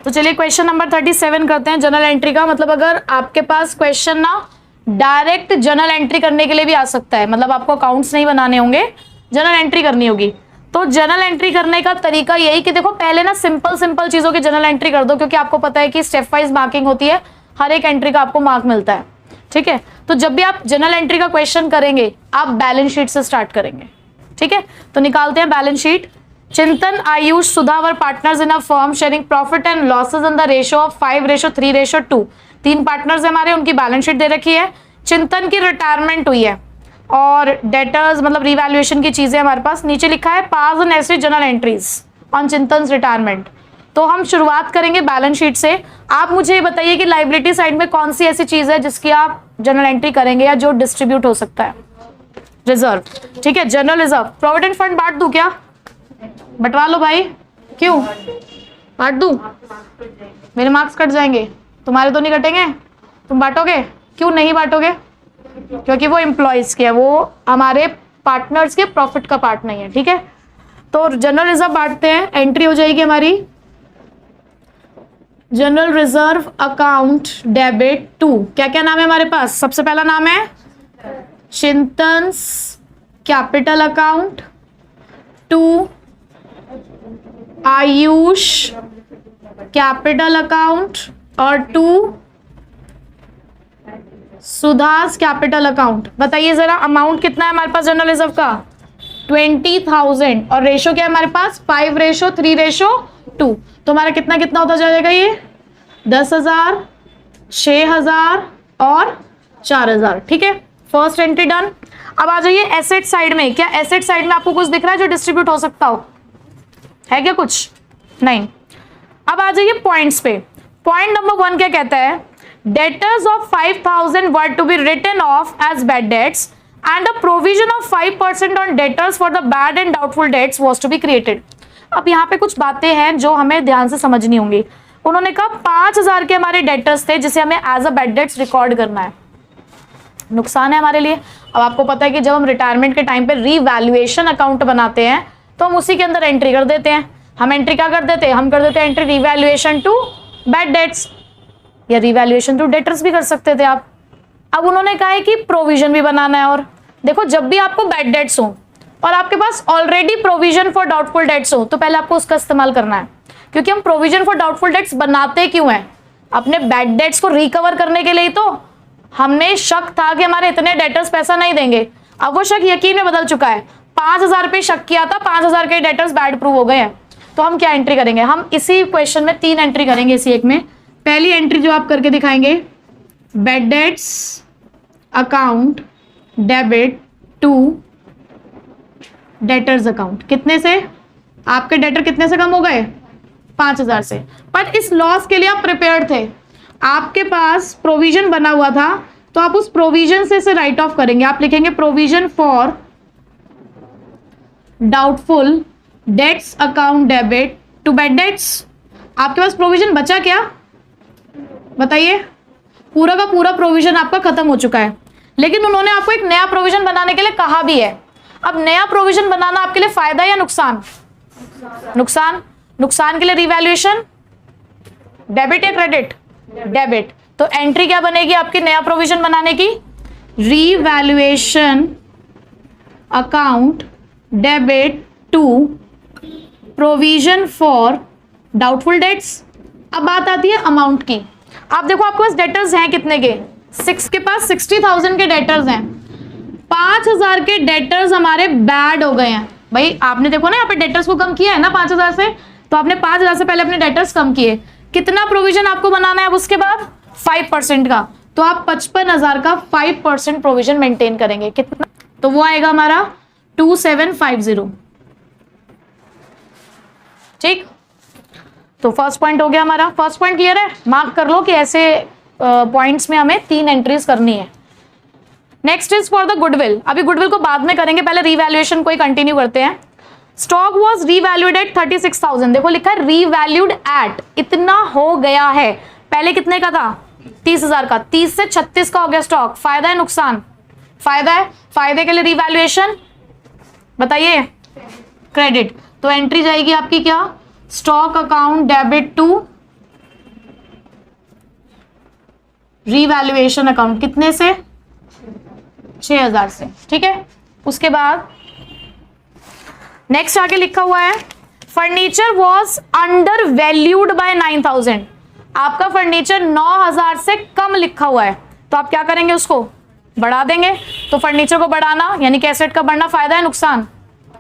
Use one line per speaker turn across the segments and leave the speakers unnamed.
तो चलिए question number 37 करते हैं जनरल एंट्री का। मतलब अगर आपके पास क्वेश्चन ना डायरेक्ट जनरल एंट्री करने के लिए भी आ सकता है, मतलब आपको अकाउंट्स नहीं बनाने होंगे, जनरल एंट्री करनी होगी। तो जनरल एंट्री करने का तरीका यही कि देखो पहले ना सिंपल चीजों की जनरल एंट्री कर दो, क्योंकि आपको पता है कि स्टेप वाइज मार्किंग होती है, हर एक एंट्री का आपको मार्क मिलता है। ठीक है, तो जब भी आप जनरल एंट्री का क्वेश्चन करेंगे आप बैलेंस शीट से स्टार्ट करेंगे। ठीक है, तो निकालते हैं balance sheet. Chintan, Ayush, Sudha were partners in a firm sharing profit and losses in the ratio of 5:3:2। 3 partners हमारे, उनकी बैलेंस शीट दे रखी है। चिंतन की रिटायरमेंट हुई है और डेटर्स मतलब रिवैल्यूएशन की चीजें हमारे पास। नीचे लिखा है pass and necessary journal entries on Chintan retirement. तो हम शुरुआत करेंगे बैलेंस शीट से। आप मुझे ये बताइए कि लायबिलिटी साइड में कौन सी ऐसी चीज है जिसकी आप जनरल एंट्री करेंगे या जो डिस्ट्रीब्यूट हो सकता है। रिजर्व, ठीक है, जनरल रिजर्व। प्रोविडेंट फंड बांट दूं क्या? बंटवा लो भाई। क्यों बांट दूं? मेरे मार्क्स कट जाएंगे, तुम्हारे तो नहीं कटेंगे, तुम बांटोगे। क्यों नहीं बांटोगे? क्योंकि वो एम्प्लॉयज के है, वो हमारे पार्टनर्स के प्रॉफिट का पार्ट नहीं है। ठीक है, तो जनरल रिजर्व बांटते हैं। एंट्री हो जाएगी हमारी general reserve account debit to. क्या क्या नाम है हमारे पास? सबसे पहला नाम है Chintan's capital account, to Ayush capital account और टू सुधास कैपिटल अकाउंट। बताइए जरा अमाउंट कितना है हमारे पास जनरल रिजर्व का? 20,000 और रेशो क्या है हमारे पास? 5:3:2। तो हमारा कितना कितना होता जाएगा ये? 10,000, 6,000 और 4,000। ठीक है, फर्स्ट एंट्री डन। अब आ जाइए एसेट साइड में। क्या एसेट साइड में आपको कुछ दिख रहा है जो डिस्ट्रीब्यूट हो सकता हो? है क्या कुछ? नहीं। अब आ जाइए पॉइंट्स पे। पॉइंट नंबर 1 क्या कहता है? Debtors of 5,000 were to be written off as bad debts and a provision of 5% on debtors for the bad and doubtful debts was to be created. अब यहाँ पे कुछ बातें हैं जो हमें ध्यान से समझनी होंगी। उन्होंने कहा 5,000 के हमारे डेटर्स थे जिसे हमें as a bad debts record करना है। नुकसान है हमारे लिए। अब आपको पता है कि जब हम रिटायरमेंट के टाइम पे रीवैल्यूएशन अकाउंट बनाते हैं तो हम उसी के अंदर एंट्री कर देते हैं। हम एंट्री क्या कर देते हैं? हम कर देते हैं entry revaluation to bad debts, या रिवैल्यूएशन टू डेटर्स भी कर सकते थे आप। अब उन्होंने कहा है कि प्रोविजन भी बनाना है। और देखो जब भी आपको बैड डेट्स हो और आपके पास already provision for doubtful debts हो तो पहले आपको उसका इस्तेमाल करना है, क्योंकि हम प्रोविजन फॉर डाउटफुल डेट्स बनाते क्यों हैं? अपने बैड डेट्स को रिकवर करने के लिए। तो हमने शक था कि हमारे इतने डेटर्स पैसा नहीं देंगे, अब वो शक यकीन में बदल चुका है। 5,000 पे शक किया था, 5,000 के डेटर्स बैड प्रूव हो गए हैं। तो हम क्या एंट्री करेंगे? हम इसी क्वेश्चन में 3 एंट्री करेंगे इसी एक में। पहली एंट्री जो आप करके दिखाएंगे, bad debts account debit to debtors account. कितने से? आपके डेटर कितने से कम हो गए? 5,000 से। पर इस लॉस के लिए आप प्रिपेयर्ड थे, आपके पास प्रोविजन बना हुआ था, तो आप उस प्रोविजन से इसे राइट ऑफ करेंगे। आप लिखेंगे provision for doubtful debts account debit to bad debts. आपके पास प्रोविजन बचा क्या? बताइए। पूरा का पूरा प्रोविजन आपका खत्म हो चुका है, लेकिन उन्होंने आपको एक नया प्रोविजन बनाने के लिए कहा भी है। अब नया प्रोविजन बनाना आपके लिए फायदा या नुकसान? नुकसान। नुकसान के लिए रिवैल्यूएशन डेबिट या क्रेडिट? डेबिट। तो एंट्री क्या बनेगी आपकी नया प्रोविजन बनाने की? Revaluation account debit to provision for doubtful debts. अब बात आती है अमाउंट की। आप देखो आपके पास डेटर्स हैं कितने के? 6 के पास 60,000 के डेटर्स हैं। 5,000 के डेटर्स हमारे बैड हो गए हैं। भाई आपने देखो ना यहाँ पे डेटर्स को कम किया है ना 5,000 से, तो आपने 5,000 से पहले अपने डेटर्स कम किए। कितना प्रोविजन आपको बनाना है अब उसके बाद? 5% का। तो आप 55,000 का 5% प्रोविजन मेंटेन करेंगे। कितना? तो वो आएगा हमारा 2750। ठीक, तो फर्स्ट पॉइंट हो गया हमारा। फर्स्ट पॉइंट क्लियर है? मार्क कर लो कि ऐसे पॉइंट्स में हमें 3 एंट्रीज करनी है। Next is for the goodwill. अभी गुडविल को बाद में करेंगे, पहले रिवैल्यूएशन को ही कंटिन्यू करते हैं। Stock was revalued at 36,000। देखो लिखा है रीवैल्यूड एट, इतना हो गया है। पहले कितने का था? 30,000 का। 30 से 36 का हो गया स्टॉक। फायदा है नुकसान? फायदा है। फायदे के लिए रिवैल्यूएशन बताइए, क्रेडिट। तो एंट्री जाएगी आपकी क्या? Stock account debit to revaluation account कितने से? 6000 से। ठीक है, उसके बाद नेक्स्ट आगे लिखा हुआ है furniture was under valued bye 9000। आपका फर्नीचर 9000 से कम लिखा हुआ है, तो आप क्या करेंगे? उसको बढ़ा देंगे। तो फर्नीचर को बढ़ाना यानी कि एसेट का बढ़ना फायदा है नुकसान?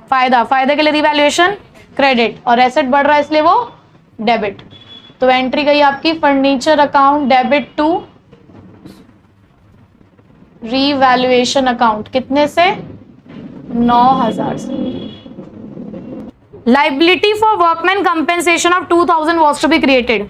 फायदा। फायदे के लिए रिवैल्यूएशन क्रेडिट, और एसेट बढ़ रहा है इसलिए वो डेबिट। तो एंट्री गई आपकी furniture account debit to revaluation account कितने से? 9000 से। Liability for workman compensation of 2000 was to be created.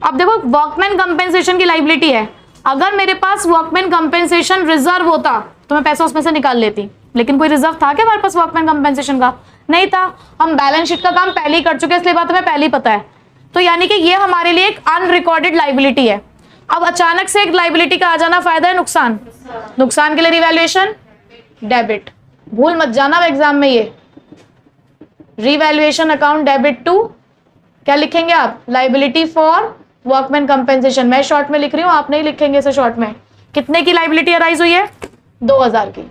अब देखो वर्कमैन कंपेंसेशन की लाइबिलिटी है, अगर मेरे पास वर्कमैन कंपेंसेशन रिजर्व होता तो मैं पैसा उसमें से निकाल लेती, लेकिन कोई रिजर्व था क्या हमारे पास वर्कमैन कंपेंसेशन का? नहीं था। हम बैलेंस शीट का काम पहले ही कर चुके हैं, इसलिए बात हमें पहले ही पता है। तो यानी कि ये हमारे लिए एक अनरिकॉर्डेड लाइबिलिटी है। अब अचानक से एक लाइबिलिटी का आ जाना फायदा है नुकसान? नुकसान के लिए रिवैल्यूएशन डेबिट। भूल मत जाना एग्जाम में, ये रिवैल्यूएशन अकाउंट डेबिट टू क्या लिखेंगे आप? Liability for workman compensation. मैं शॉर्ट में लिख रही हूं, आप नहीं लिखेंगे इसे शॉर्ट में। कितने की लाइबिलिटी अराइज हुई है? 2000 की।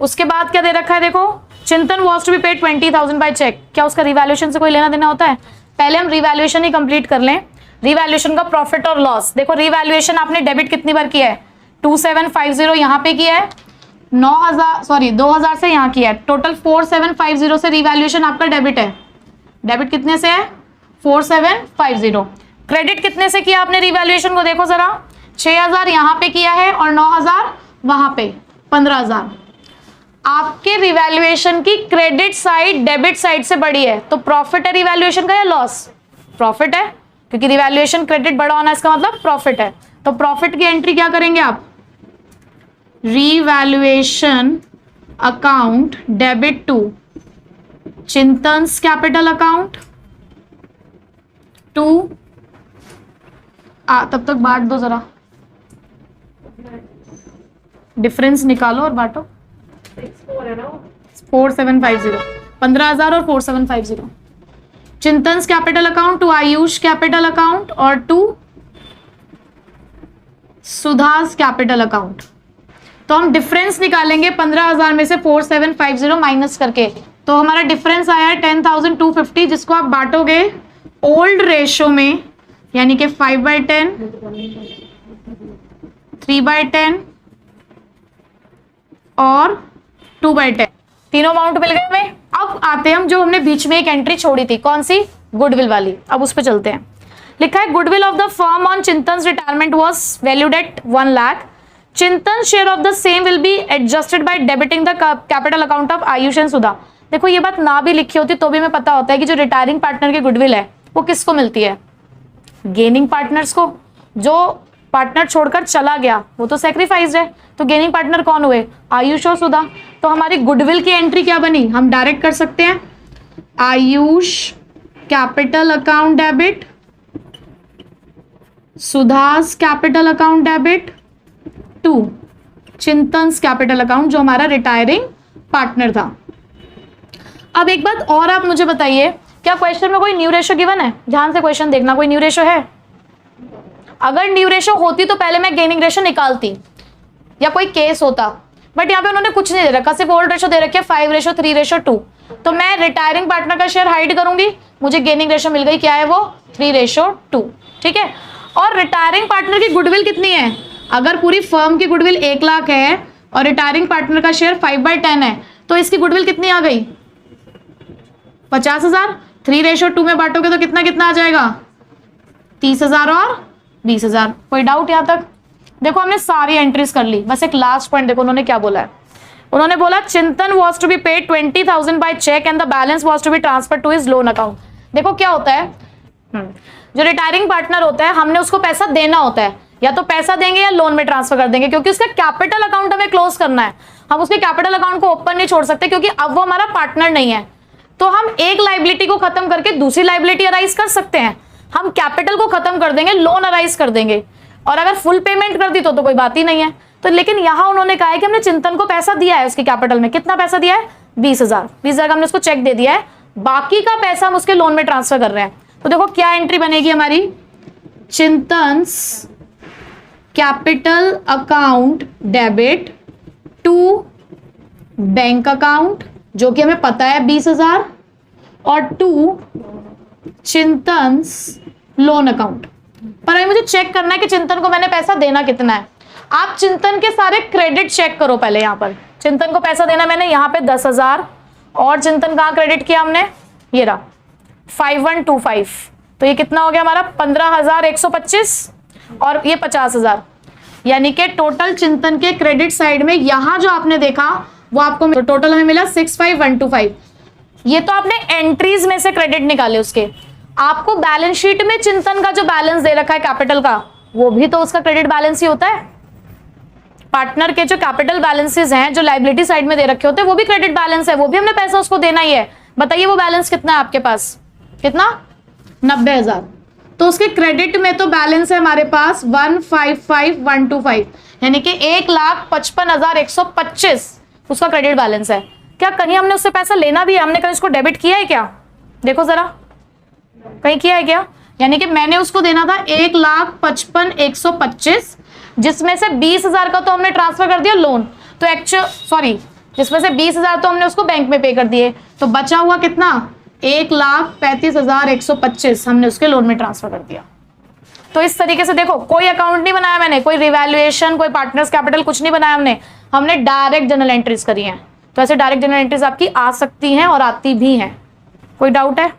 उसके बाद क्या दे रखा है देखो, Chintan was to be paid 20,000 by cheque. क्या उसका रिवैल्यूएशन से कोई लेना देना होता है? पहले हम रिवैल्यूएशन ही कंप्लीट कर लें। रिवैल्यूएशन का प्रॉफिट और लॉस देखो, रिवैल्यूएशन आपने डेबिट कितनी बार किया है? 2750 यहाँ पे किया है, 2000 से यहाँ किया है, टोटल 4750 से रिवैल्यूएशन आपका डेबिट है। डेबिट कितने से है? 4750। क्रेडिट कितने से किया आपने रिवैल्यूएशन को? देखो जरा, 6000 यहाँ पे किया है और 9000 वहां पे, 15000। आपके रिवैल्यूएशन की क्रेडिट साइड डेबिट साइड से बड़ी है, तो प्रॉफिट है रिवैल्यूएशन का या लॉस? प्रॉफिट है, क्योंकि रिवैल्यूएशन क्रेडिट बड़ा होना इसका मतलब प्रॉफिट है। तो प्रॉफिट की एंट्री क्या करेंगे आप? Revaluation account debit to Chintan's capital account to तब तक बांट दो जरा, डिफरेंस निकालो और बांटो। 4750, 15000 और 4750। Chintan's capital account to Ayush capital account और टू सुधास कैपिटल अकाउंट। तो हम डिफरेंस निकालेंगे 15000 में से 4750 माइनस करके, तो हमारा डिफरेंस आया है 10,250, जिसको आप बांटोगे ओल्ड रेशो में, यानी कि 5/10, 3/10 और 2/10, तीनों अमाउंट मिल गए हमें। अब आते हैं हम जो हमने बीच में एक एंट्री छोड़ी थी, कौन सी? गुडविल वाली। अब उस पर चलते हैं। लिखा है goodwill of the firm on Chintan's retirement was valued at 1 lakh. Chintan share of the same will be adjusted by debiting the capital account of Ayush and Sudha. देखो ये बात ना भी लिखी होती तो भी हमें पता होता है कि जो रिटायरिंग पार्टनर की गुडविल है वो किसको मिलती है? गेनिंग पार्टनर्स को। जो पार्टनर छोड़कर चला गया वो तो सैक्रिफाइस्ड है, तो गेनिंग पार्टनर कौन हुए? आयुष और सुधा। तो हमारी गुडविल की एंट्री क्या बनी? हम डायरेक्ट कर सकते हैं, Ayush capital account debit, Sudha's capital account debit to Chintan's capital account, जो हमारा रिटायरिंग पार्टनर था। अब एक बात और आप मुझे बताइए, क्या क्वेश्चन में कोई न्यू रेशो गिवन है? ध्यान से क्वेश्चन देखना, कोई न्यू रेशो है? अगर न्यू रेशो होती तो पहले मैं गेनिंग रेशो निकालती या कोई केस होता, बट यहाँ पे उन्होंने कुछ नहीं दे रखा, सिर्फ ओल्ड रेशो दे रखी है 5:3:2। तो मैं रिटायरिंग पार्टनर का शेयर हाइड करूंगी, मुझे गेनिंग रेशो मिल गई, क्या है वो? 3:2। ठीक है। और रिटायरिंग पार्टनर की गुडविल कितनी है? अगर पूरी फर्म की गुडविल 1 लाख है और रिटायरिंग पार्टनर का शेयर 5/10 है, तो इसकी गुडविल कितनी आ गई? 50,000। 3:2 में बांटोगे तो कितना कितना आ जाएगा? 30,000 और 20,000। कोई डाउट यहाँ तक? देखो हमने सारी एंट्रीज कर ली, बस एक लास्ट पॉइंट देखो उन्होंने क्या बोला है। उन्होंने बोला Chintan was to be paid 20,000 by cheque and the balance was to be transfer to his loan account. देखो क्या होता है, जो रिटायरिंग पार्टनर होता है हमने उसको पैसा देना होता है, या तो पैसा देंगे या लोन में ट्रांसफर कर देंगे, क्योंकि उसका कैपिटल अकाउंट हमें क्लोज करना है। हम उसके कैपिटल अकाउंट को ओपन नहीं छोड़ सकते, क्योंकि अब वो हमारा पार्टनर नहीं है। तो हम एक लाइबिलिटी को खत्म करके दूसरी लाइबिलिटी अराइज कर सकते हैं। हम कैपिटल को खत्म कर देंगे, लोन अराइज कर देंगे, और अगर फुल पेमेंट कर दी तो कोई बात ही नहीं है। तो लेकिन यहां उन्होंने कहा है कि हमने चिंतन को पैसा दिया है उसके कैपिटल में। कितना पैसा दिया है? 20,000। 20,000 का हमने उसको चेक दे दिया है, बाकी का पैसा हम उसके लोन में ट्रांसफर कर रहे हैं। तो देखो क्या एंट्री बनेगी हमारी, Chintan's capital account debit to bank account, जो कि हमें पता है 20,000, और टू चिंतन्स लोन अकाउंट। पर अभी मुझे चेक करना है कि चिंतन को मैंने पैसा देना कितना है। आप चिंतन के सारे क्रेडिट चेक करो पहले। यहां पर चिंतन को पैसा देना मैंने यहाँ पे 10,000, और चिंतन कहाँ क्रेडिट किया हमने, ये रहा 5125, तो ये कितना हो गया हमारा 15,125, और ये 50,000, यानी कि टोटल चिंतन के क्रेडिट साइड में यहां जो आपने देखा वो आपको तो टोटल हमें मिला 65,125। ये तो आपने एंट्रीज में से क्रेडिट निकाले उसके। आपको बैलेंस शीट में चिंतन का जो बैलेंस दे रखा है कैपिटल का, वो भी तो उसका क्रेडिट बैलेंस ही होता है। पार्टनर के जो कैपिटल बैलेंसेस हैं जो लायबिलिटी साइड में दे रखे होते हैं, वो भी क्रेडिट बैलेंस है, वो भी हमने पैसा उसको देना ही है। बताइए वो बैलेंस कितना है आपके पास, कितना 90,000। तो उसके क्रेडिट में तो बैलेंस है हमारे पास 155,125, यानी कि 1,55,125 उसका क्रेडिट बैलेंस है। क्या कहीं हमने उससे पैसा लेना भी है, हमने कहीं उसको डेबिट किया है क्या, देखो जरा कहीं किया है क्या। यानी कि मैंने उसको देना था 1,55,125, जिसमें से 20,000 का तो हमने ट्रांसफर कर दिया लोन, तो जिसमें से 20,000 तो हमने उसको बैंक में पे कर दिए, तो बचा हुआ कितना 1,35,125 हमने उसके लोन में ट्रांसफर कर दिया। तो इस तरीके से देखो, कोई अकाउंट नहीं बनाया मैंने, कोई रिवैल्यूएशन, कोई पार्टनर्स कैपिटल कुछ नहीं बनाया हमने डायरेक्ट जर्नल एंट्रीज करी हैं। तो ऐसे डायरेक्ट जर्नल एंट्रीज आपकी आ सकती हैं और आती भी हैं। कोई डाउट है?